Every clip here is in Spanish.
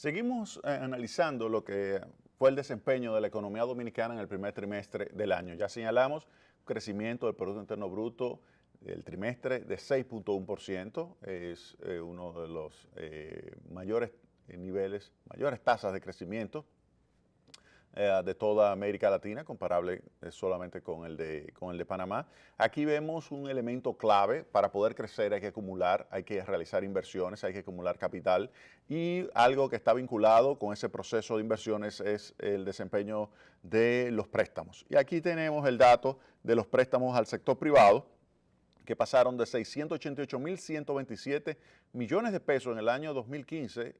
Seguimos analizando lo que fue el desempeño de la economía dominicana en el primer trimestre del año. Ya señalamos crecimiento del Producto Interno Bruto del trimestre de 6.1%, es uno de los mayores niveles, mayores tasas de crecimiento de toda América Latina, comparable solamente con el de Panamá. Aquí vemos un elemento clave. Para poder crecer hay que acumular, hay que realizar inversiones, hay que acumular capital, y algo que está vinculado con ese proceso de inversiones es el desempeño de los préstamos. Y aquí tenemos el dato de los préstamos al sector privado, que pasaron de 688.127 millones de pesos en el año 2015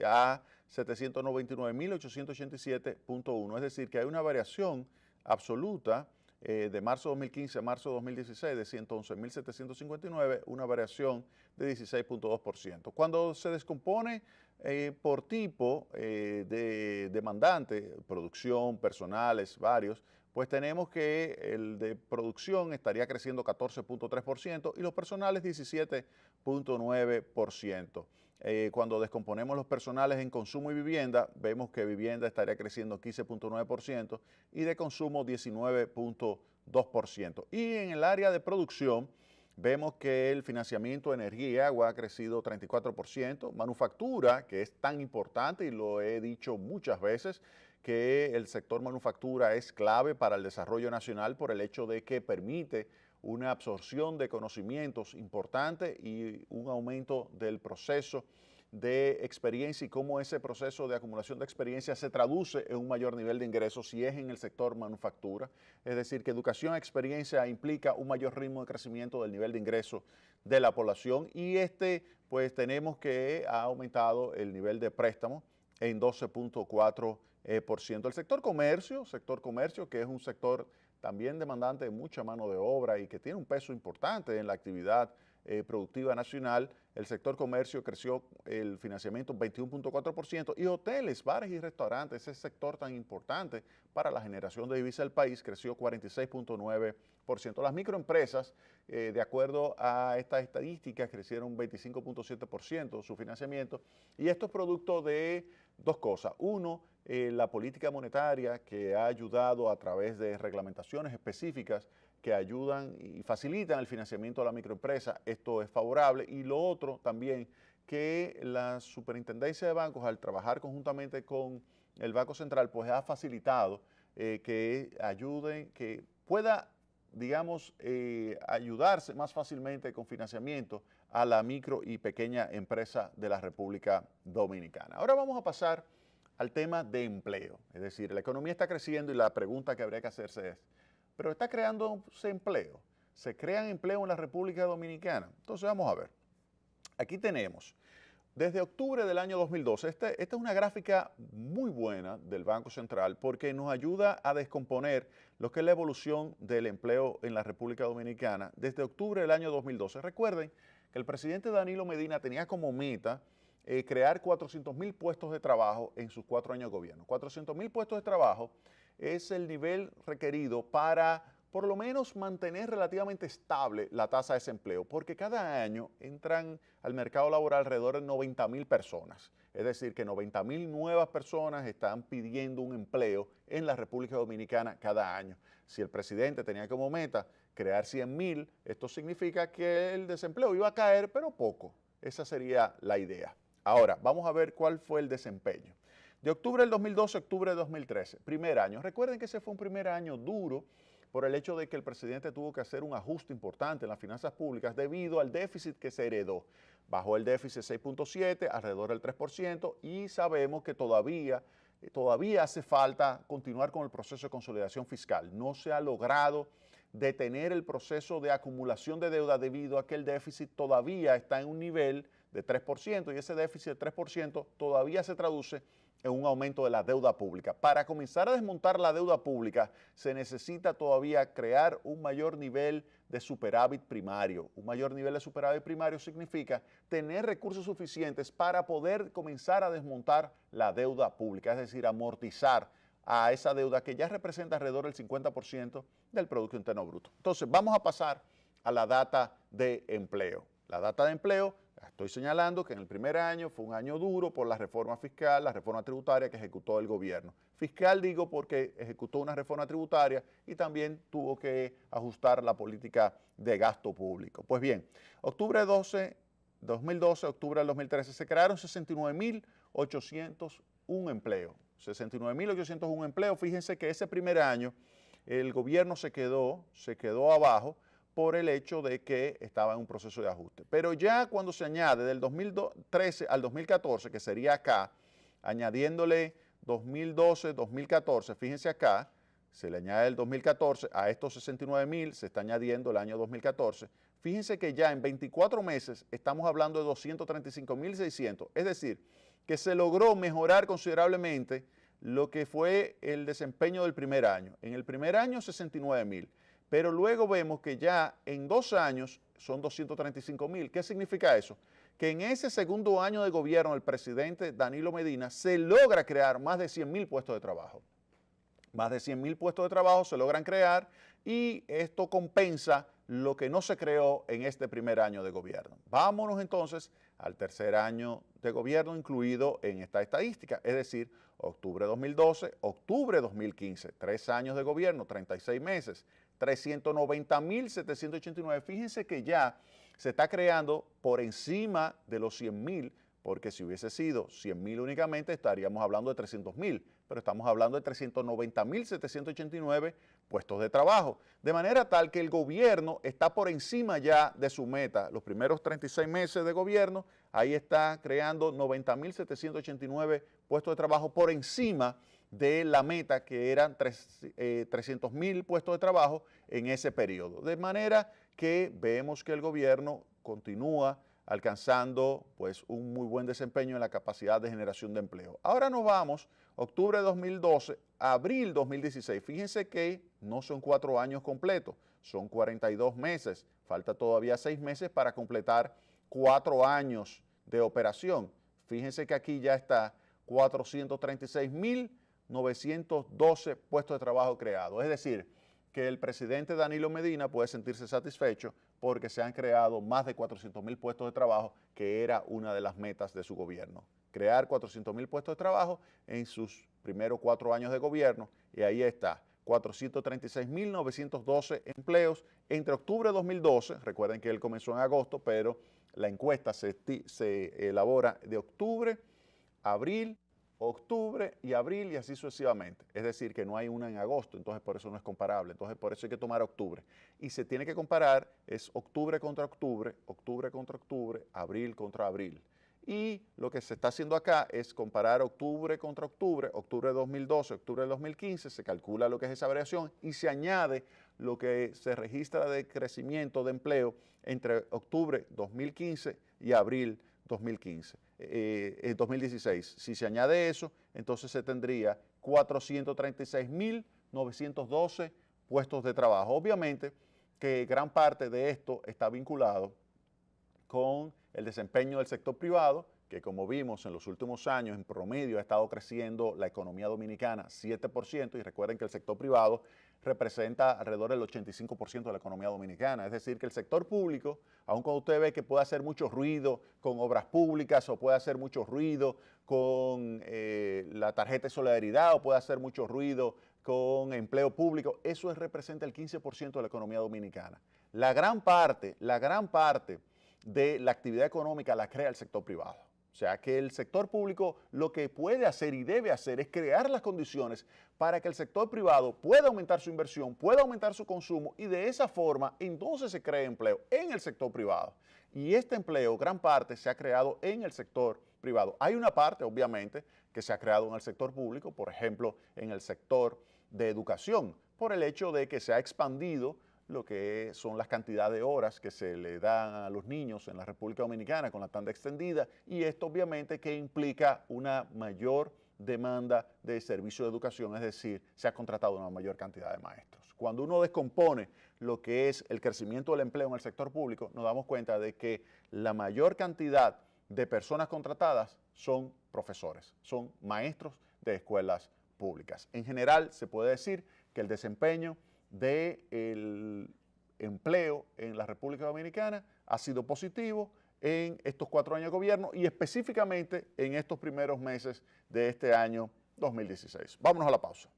a 799.887.1, es decir, que hay una variación absoluta de marzo 2015 a marzo 2016 de 111.759, una variación de 16.2%. Cuando se descompone por tipo de demandante, producción, personales, varios, pues tenemos que el de producción estaría creciendo 14.3% y los personales 17.9%. Cuando descomponemos los personales en consumo y vivienda, vemos que vivienda estaría creciendo 15.9% y de consumo 19.2%. Y en el área de producción, vemos que el financiamiento de energía y agua ha crecido 34%, manufactura, que es tan importante y lo he dicho muchas veces, que el sector manufactura es clave para el desarrollo nacional por el hecho de que permite una absorción de conocimientos importante y un aumento del proceso de experiencia y cómo ese proceso de acumulación de experiencia se traduce en un mayor nivel de ingresos si es en el sector manufactura. Es decir, que educación e experiencia implica un mayor ritmo de crecimiento del nivel de ingreso de la población, y pues tenemos que ha aumentado el nivel de préstamo en 12.4%. El sector comercio, que es un sector también demandante de mucha mano de obra y que tiene un peso importante en la actividad productiva nacional, el sector comercio creció el financiamiento 21.4%, y hoteles, bares y restaurantes, ese sector tan importante para la generación de divisas del país, creció 46.9%. Las microempresas, de acuerdo a estas estadísticas, crecieron 25.7% su financiamiento, y esto es producto de dos cosas. Uno, la política monetaria, que ha ayudado a través de reglamentaciones específicas que ayudan y facilitan el financiamiento de la microempresa. Esto es favorable. Y lo otro también, que la Superintendencia de Bancos, al trabajar conjuntamente con el Banco Central, pues ha facilitado que pueda, digamos, ayudarse más fácilmente con financiamiento a la micro y pequeña empresa de la República Dominicana. Ahora vamos a pasar al tema de empleo. Es decir, la economía está creciendo y la pregunta que habría que hacerse es, ¿pero está creándose empleo? ¿Se crean empleo en la República Dominicana? Entonces vamos a ver. Aquí tenemos, desde octubre del año 2012, esta es una gráfica muy buena del Banco Central porque nos ayuda a descomponer lo que es la evolución del empleo en la República Dominicana desde octubre del año 2012. Recuerden que el presidente Danilo Medina tenía como meta crear 400.000 puestos de trabajo en sus 4 años de gobierno. 400.000 puestos de trabajo es el nivel requerido para por lo menos mantener relativamente estable la tasa de desempleo, porque cada año entran al mercado laboral alrededor de 90.000 personas. Es decir, que 90.000 nuevas personas están pidiendo un empleo en la República Dominicana cada año. Si el presidente tenía como meta crear 100.000, esto significa que el desempleo iba a caer, pero poco. Esa sería la idea. Ahora, vamos a ver cuál fue el desempeño. De octubre del 2012 a octubre del 2013, primer año. Recuerden que ese fue un primer año duro por el hecho de que el presidente tuvo que hacer un ajuste importante en las finanzas públicas debido al déficit que se heredó. Bajó el déficit 6.7, alrededor del 3%, y sabemos que todavía hace falta continuar con el proceso de consolidación fiscal. No se ha logrado detener el proceso de acumulación de deuda debido a que el déficit todavía está en un nivel de 3%, y ese déficit de 3% todavía se traduce en un aumento de la deuda pública. Para comenzar a desmontar la deuda pública se necesita todavía crear un mayor nivel de superávit primario. Un mayor nivel de superávit primario significa tener recursos suficientes para poder comenzar a desmontar la deuda pública, es decir, amortizar a esa deuda que ya representa alrededor del 50% del Producto Interno Bruto. Entonces, vamos a pasar a la data de empleo. La data de empleo, Estoy señalando que en el primer año fue un año duro por la reforma fiscal, la reforma tributaria que ejecutó el gobierno. Fiscal digo porque ejecutó una reforma tributaria y también tuvo que ajustar la política de gasto público. Pues bien, octubre 2012, octubre del 2013 se crearon 69.801 empleos. 69.801 empleos. Fíjense que ese primer año el gobierno se quedó abajo por el hecho de que estaba en un proceso de ajuste. Pero ya cuando se añade del 2013 al 2014, que sería acá, añadiéndole 2012, 2014, fíjense acá, se le añade el 2014 a estos 69.000, se está añadiendo el año 2014. Fíjense que ya en 24 meses estamos hablando de 235.600, es decir, que se logró mejorar considerablemente lo que fue el desempeño del primer año. En el primer año 69.000, pero luego vemos que ya en 2 años son 235.000. ¿Qué significa eso? Que en ese segundo año de gobierno del presidente Danilo Medina se logra crear más de 100.000 puestos de trabajo. Más de 100.000 puestos de trabajo se logran crear y esto compensa lo que no se creó en este primer año de gobierno. Vámonos entonces al tercer año de gobierno incluido en esta estadística, es decir, octubre 2012, octubre 2015, 3 años de gobierno, 36 meses, 390.789. Fíjense que ya se está creando por encima de los 100.000, porque si hubiese sido 100.000 únicamente estaríamos hablando de 300.000, pero estamos hablando de 390.789 puestos de trabajo, de manera tal que el gobierno está por encima ya de su meta. Los primeros 36 meses de gobierno, ahí está creando 90.789 puestos de trabajo por encima de la meta que eran 300.000 puestos de trabajo en ese periodo. De manera que vemos que el gobierno continúa alcanzando pues un muy buen desempeño en la capacidad de generación de empleo. Ahora nos vamos, octubre de 2012, abril 2016. Fíjense que no son 4 años completos, son 42 meses. Falta todavía 6 meses para completar 4 años de operación. Fíjense que aquí ya está 436.912 puestos de trabajo creados. Es decir, que el presidente Danilo Medina puede sentirse satisfecho porque se han creado más de 400.000 puestos de trabajo, que era una de las metas de su gobierno. Crear 400.000 puestos de trabajo en sus primeros 4 años de gobierno, y ahí está, 436.912 empleos entre octubre de 2012, recuerden que él comenzó en agosto, pero la encuesta se elabora de octubre, abril, octubre y abril y así sucesivamente. Es decir, que no hay una en agosto, entonces por eso no es comparable. Entonces por eso hay que tomar octubre. Y se tiene que comparar es octubre contra octubre, octubre contra octubre, abril contra abril. Y lo que se está haciendo acá es comparar octubre contra octubre, octubre de 2012, octubre de 2015, se calcula lo que es esa variación y se añade lo que se registra de crecimiento de empleo entre octubre 2015 y abril 2015. 2016. Si se añade eso, entonces se tendría 436.912 puestos de trabajo. Obviamente que gran parte de esto está vinculado con el desempeño del sector privado, que como vimos en los últimos años, en promedio ha estado creciendo la economía dominicana 7%, y recuerden que el sector privado representa alrededor del 85% de la economía dominicana. Es decir, que el sector público, aun cuando usted ve que puede hacer mucho ruido con obras públicas o puede hacer mucho ruido con la tarjeta de solidaridad o puede hacer mucho ruido con empleo público, eso representa el 15% de la economía dominicana. La gran parte de la actividad económica la crea el sector privado. O sea, que el sector público lo que puede hacer y debe hacer es crear las condiciones para que el sector privado pueda aumentar su inversión, pueda aumentar su consumo y de esa forma entonces se cree empleo en el sector privado. Y este empleo, gran parte, se ha creado en el sector privado. Hay una parte, obviamente, que se ha creado en el sector público, por ejemplo, en el sector de educación, por el hecho de que se ha expandido lo que son las cantidades de horas que se le dan a los niños en la República Dominicana con la tanda extendida, y esto obviamente que implica una mayor demanda de servicio de educación, es decir, se ha contratado una mayor cantidad de maestros. Cuando uno descompone lo que es el crecimiento del empleo en el sector público, nos damos cuenta de que la mayor cantidad de personas contratadas son profesores, son maestros de escuelas públicas. En general, se puede decir que el desempeño del empleo en la República Dominicana ha sido positivo en estos 4 años de gobierno y específicamente en estos primeros meses de este año 2016. Vámonos a la pausa.